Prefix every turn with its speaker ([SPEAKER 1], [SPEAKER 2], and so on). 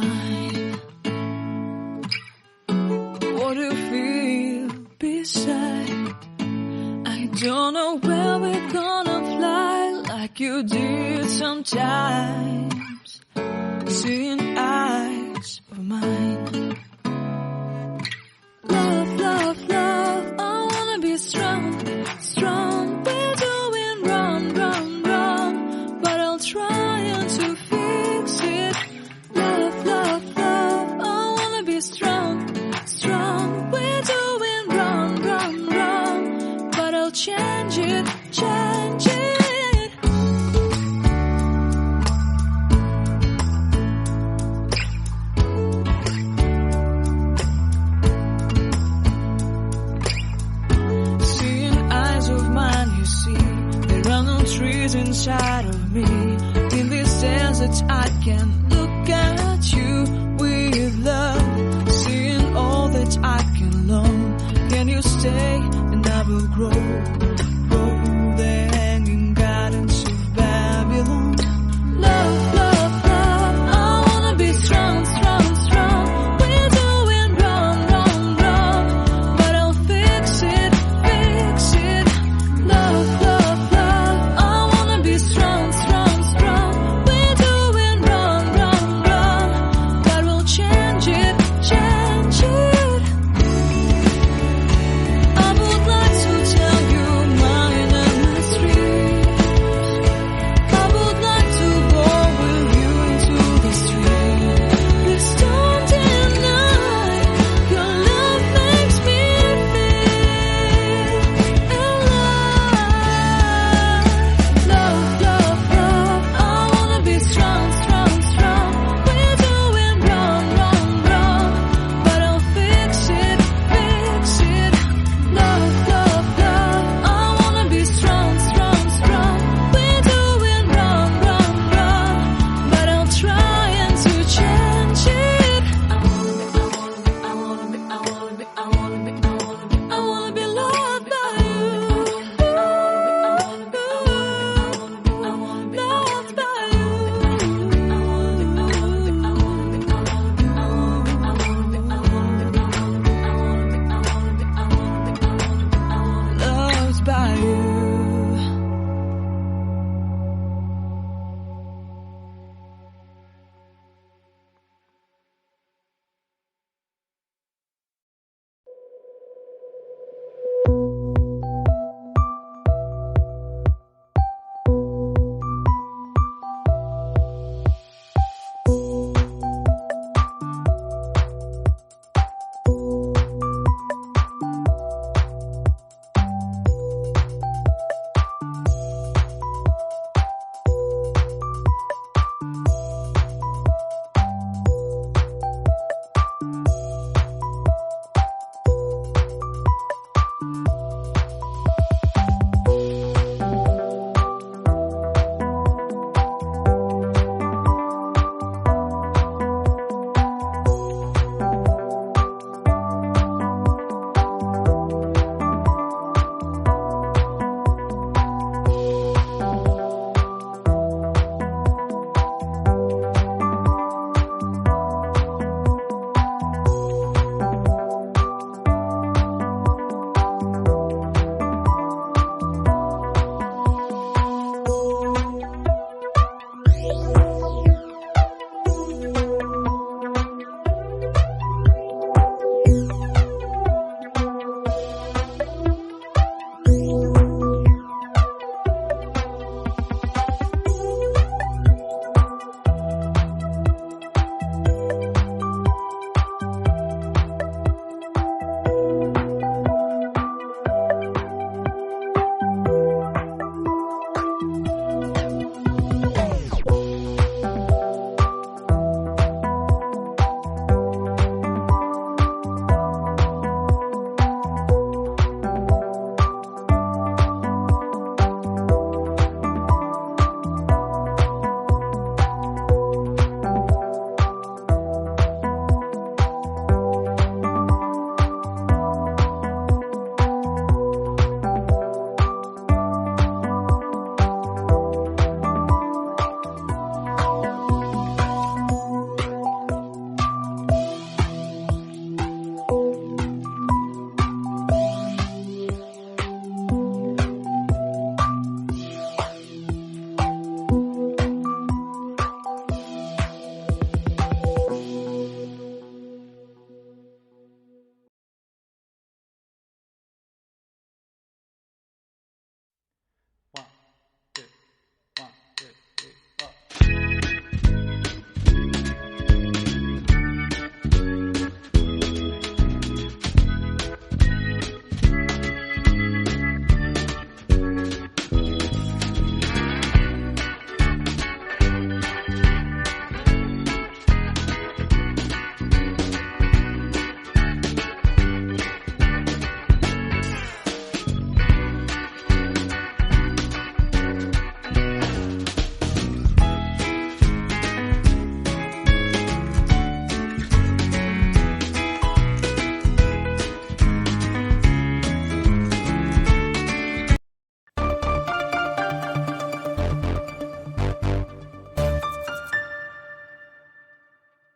[SPEAKER 1] mine. What do you feel beside? I don't know where we're gonna fly like you did sometimes. Seeing eyes of mine. Love, love, love, I wanna be strong, strong. We're doing wrong, wrong, wrong, but I'll try to fix it. Love, love, love, I wanna be strong, strong. We're doing wrong, wrong, wrong, but I'll change it, change it. Trees inside of me, in this desert I can